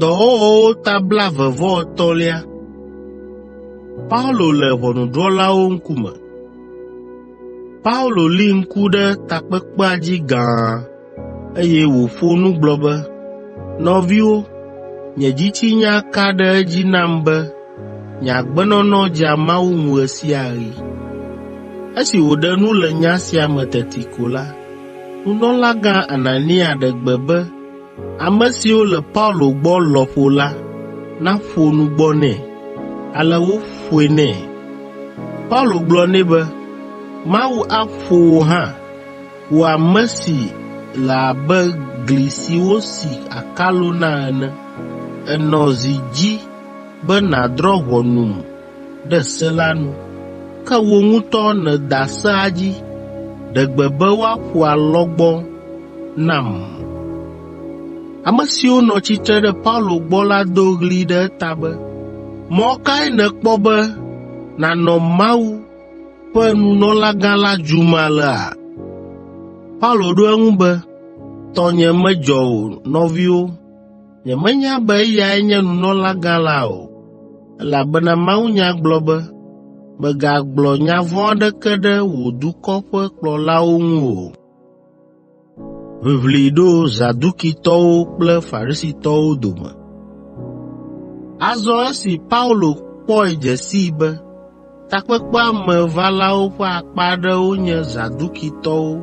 Dɔwɔwɔwo ta blaeve-vɔ-etɔ̃lia. Paulo le ʋɔnudrɔ̃lawo ŋkume. Paulo li ŋku ɖe takpekpea dzi gãa, eye wòƒo nu gblɔ be, “Nɔviwo, nye dzitsinya ka ɖe edzi nam be nye agbenɔnɔ dzea Mawu ŋu ɣe sia ɣi.” Esi wòɖe nu le nya sia me teti ko la, nunɔlagã Anania ɖe gbe be ame siwo le Paulo gbɔ lɔƒo la naƒo nu gbɔ nɛ. Ale woƒoe nɛ. Paulo gblɔ nɛ be, “Mawu aƒo wò hã, wò ame si le abe gli si wosi akalo na ene. Ènɔ zi dzi be nàdrɔ̃ ʋɔnum ɖe se la nu, ke wò ŋutɔ nèda sea dzi, ɖe gbe be woaƒo alɔgbɔ nam.” Ame siwo nɔ tsitre ɖe Paulo gbɔ la do ɣli ɖe eta be, “Mɔ kae nèkpɔ be nànɔ Mawu ƒe nunɔlagã la dzum alea?” Paulo ɖo eŋu be, “Tɔnye medzɔ o, nɔviwo. Nyemenya be eyae nye nunɔlagã la o, elabena mawunya gblɔ be, mègagblɔ nya vɔ̃ aɖeke ɖe wò dukɔ ƒe kplɔlawo ŋu o.” Ʋiʋli ɖo Zadukitɔwo kple Farisitɔwo dome. Azɔ esi Paulo kpɔe dze sii be takpekpea me valawo ƒe akpa aɖewo nye Zadukitɔwo,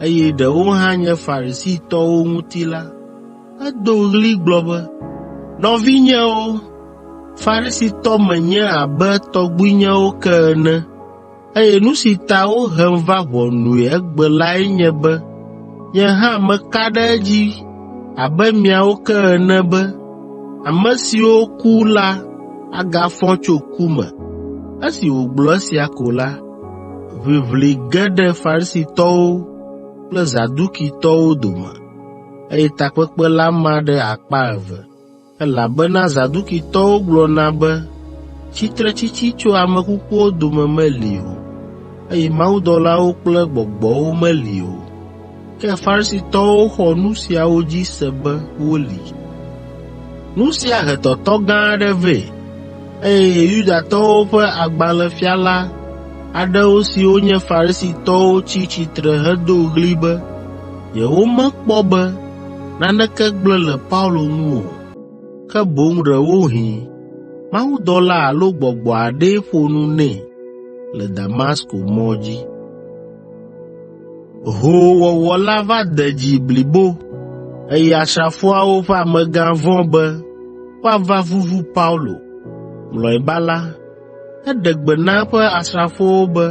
eye ɖewo hã nye Farisitɔwo ŋuti la, edo ɣli gblɔ be, “Nɔvinyewo, Farisitɔ menye abe tɔgbuinyewo ke ene, eye nu si ta wohem va ʋɔnui egbe lae nye be nye hã meka ɖe edzi abe miawo ke ene be ame siwo ku la agafɔ tso ku me.” Esi wògblɔ esia ko la, ʋiʋli ge ɖe Farisitɔwo kple Zadukitɔwo dome, eye takpekpe la ma ɖe akpa eve, elabena Zadukitɔwo gblɔna be tsitretsitsi tso ame kukuwo dome meli o, eye mawudɔlawo kple gbɔgbɔwo meli o. Ke Farisitɔwo xɔ nu siawo dzi se be woli. Nu sia he tɔtɔ gã aɖe vɛ, eye Yudatɔwo ƒe agbalẽfiala aɖewo siwo nye Farisitɔwo tsi tsitre hedo ɣli be yewomekpɔ be naneke gblẽ le Paulo ŋu o, ke boŋ ɖewohĩ mawudɔla alo gbɔgbɔ aɖee ƒo nu nɛ le Damasko mɔ dzi. Hoowɔwɔ la va de dzi blibo, eye asrafoawo ƒe amegã vɔ̃ be woava vuvu Paulo. Mlɔeba la, eɖe gbe na eƒe asrafowo be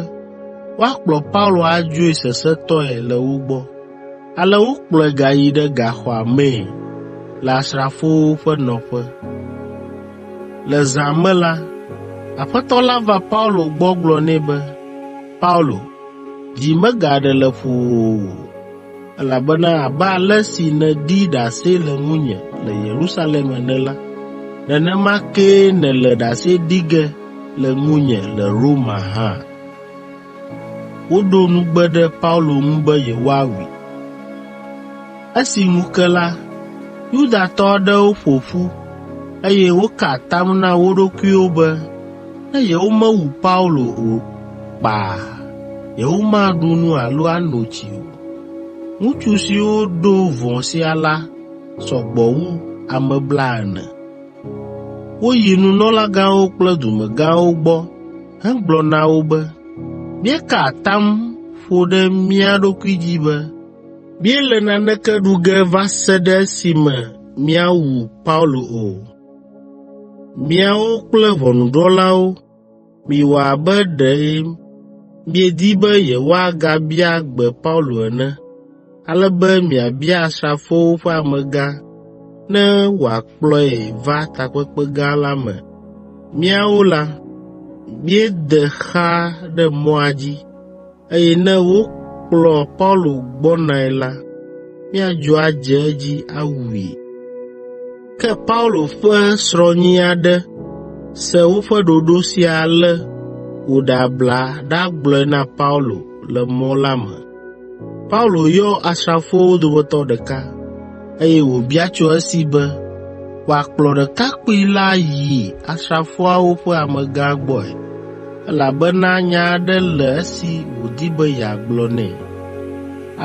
woakplɔ Paulo adzoe sesẽtɔe le wo gbɔ. Ale wokplɔe gayi ɖe gaxɔa mee le asrafowo ƒe nɔƒe. Le zã me la, Aƒetɔ la va Paulo gbɔ gblɔ nɛ be, “Paulo, dzi megaɖe le ƒuwò, elabena abe ale si nèɖi ɖase le ŋunye le Yerusalem ene la, nenema kee nèle ɖase ɖi ge le ŋunye le Roma hã.” Woɖo nugbe ɖe Paulo ŋu be yewoawui. Esi ŋu ke la, Yudatɔ aɖewo ƒo ƒu, eye woka atam na wo ɖokuiwo be ne yewomewu Paulo o kpaa, yewomaɖu nu alo ano tsi o. Ŋutsu siwo ɖo vɔ̃ sia la sɔ gbɔ wu ame 40. Woyi nunɔlagãwo kple dumegãwo gbɔ hegblɔ na wo be, “Míeka atam ƒo ɖe mía ɖokui dzi be míele naneke ɖu ge va se ɖe esime míawu Paulo o. Míawo kple ʋɔnudrɔ̃lawo miwɔ abe ɖe miedi be yewoagabia gbe Paulo ene, ale be miabia asrafowo ƒe amegã ne wòakplɔe va takpekpe gã la me. Míawo la, míede xa ɖe mɔa dzi, eye ne wokplɔ Paulo gbɔnae la, míadzo adze edzi awui.” Ke Paulo ƒe srɔ̃nyi aɖe se woƒe ɖoɖo sia ale wòɖe abla ɖagblɔe na Paulo le mɔ la me. Paulo yɔ asrafowo dometɔ ɖeka, eye wòbia tso esi be wòakplɔ ɖekakpui la yi asrafoawo ƒe amegã gbɔe, elabena nya aɖe le esi wòdi be yeagblɔ nɛ.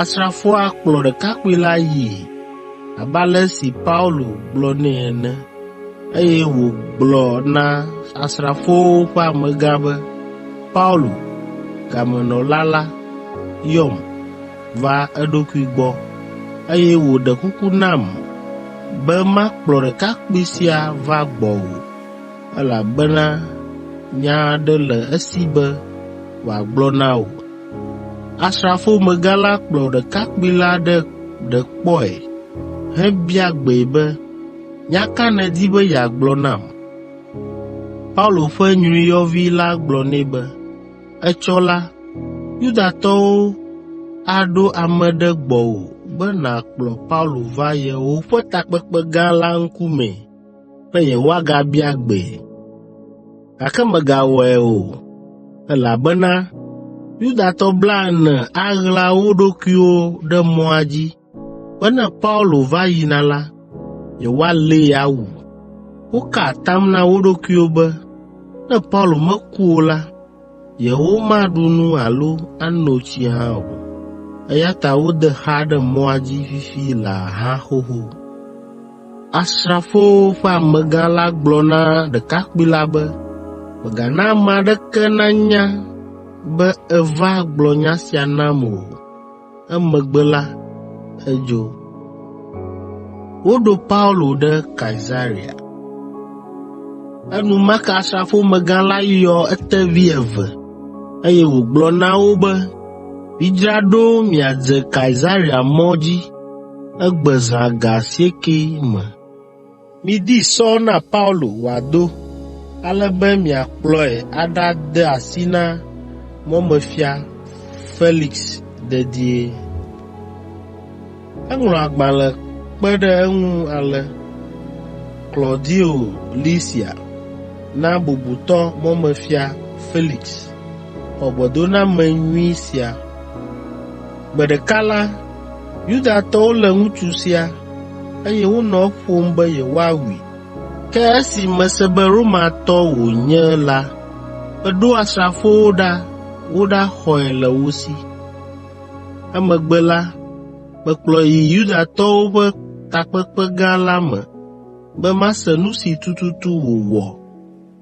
Asrafoa kplɔ ɖekakpui la yi abe ale si Paulo gblɔ nɛ ene, eye wògblɔ na asrafowo ƒe amegã be, Paulo, gamenɔla la, yɔm va eɖokui gbɔ, eye wòɖe kuku nam be makplɔ ɖekakpui sia va gbɔwò, elabena nya aɖe le esi be wòagblɔ na wò. Asrafomegã la kplɔ ɖekakpui la ɖe kpɔe hebia gbee be, nya ka nèdi be yeagblɔ nam? Paulo ƒe nyruiyɔvi la gblɔ nɛ be, etsɔ la, Yudatɔwo aɖo ame ɖe gbɔwò be nàkplɔ Paulo va yewoƒe takpekpe gã la ŋkume be yewoagabia gbee. Gake megawɔe o, elabena Yudatɔ 40 aɣla wo ɖokuiwo ɖe mɔa dzi be ne Paulo va yina la, yewoalée awu. Woka atam na wo ɖokuiwo be ne Paulo meku o la, yewomaɖu nu alo ano tsi hã o, eya ta wode xa ɖe mɔa dzi fifi laa xoxo. Asrafowo ƒe amegã la gblɔ na ɖekakpui la be, megana ame aɖeke nanya be eva gblɔ nya sia nam o. Emegbe la, edzo. Woɖo Paulo ɖe Kaesarea. Enumake asrafomegã la yɔ etevi 2, eye wògblɔ na wo be, midzra ɖo miadze Kaesarea mɔ dzi egbe zã ga 9 me. Midi sɔ na Paulo wòado, ale be miakplɔe aɖade asi na mɔmefia Felix dedie. Eŋlɔ agbalẽ kpe ɖe eŋu ale, Claudio Lysia na bubutɔ mɔmefia Felix xɔ gbedoname nyui sia. Gbe ɖeka la, Yudatɔwo le ŋutsu sia, eye wonɔ ƒom be yewoawui. Ke esi mese be Romatɔ wònye la, meɖo asrafowo ɖa woɖaxɔe le wo si. Emegbe la, mekplɔ yi Yudatɔwo ƒe takpekpe gã la me be mase nu si tututu wòwɔ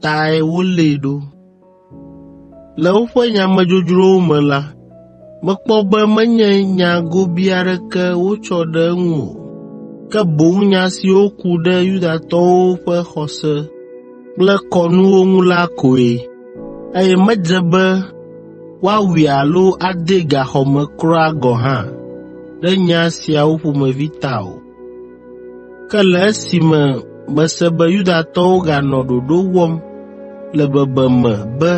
tae wolée ɖo. Le woƒe nyamedzodzrowo me la, mekpɔ be menye nya gobii aɖeke wotsɔ ɖe eŋu o, ke boŋ nya siwo ku ɖe Yudatɔwo ƒe xɔse kple kɔnuwo ŋu la koe, eye medze be woawui alo ade gaxɔ me kura gɔ̃ hã ɖe nya siawo ƒomevi ta o. Ke le esime mese be Yudatɔwo ganɔ ɖoɖo wɔm le bebeme be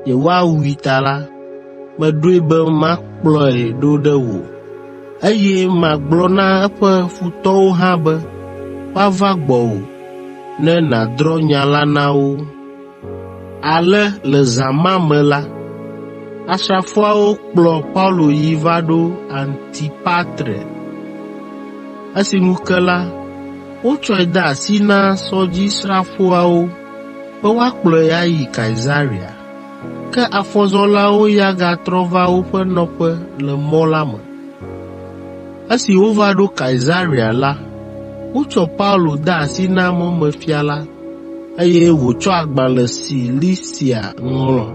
yewoawui ta la, meɖoe be makplɔe ɖo ɖe wò, eye magblɔ na eƒe futɔwo hã be woava gbɔwò ne nàdrɔ̃ nya la na wo. Ale le zã ma me la, asrafoawo kplɔ Paulo yi va ɖo Antipatre. Esi ŋu ke la, wotsɔe de asi na sɔdzisrafoawo be woakplɔe ayi Kaesarea. Ke afɔzɔlawo ya gatrɔ va woƒe nɔƒe le mɔ la me. Esi wova ɖo Kaesarea la, wotsɔ Paulo de asi na mɔmefia la, eye wòtsɔ agbalẽ si Lysia ŋlɔ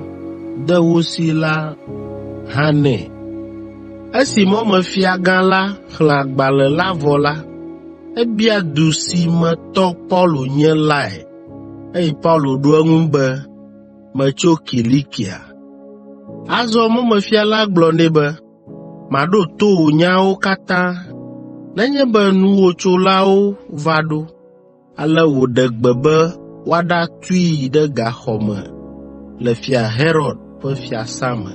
de wo si la hã nɛ. Esi mɔmefia gã la xlẽ agbalẽ la vɔ la, ebia du si me tɔ Paulo nye lae, eye Paulo ɖo eŋu be, metso Kilikia. Azɔ mɔmefia la gblɔ nɛ be, maɖo to wò nyawo katã, nenye be nuwotsolawo va ɖo. Ale wòɖe gbe be woaɖatui ɖe gaxɔ me le Fia Herod ƒe fiasã me.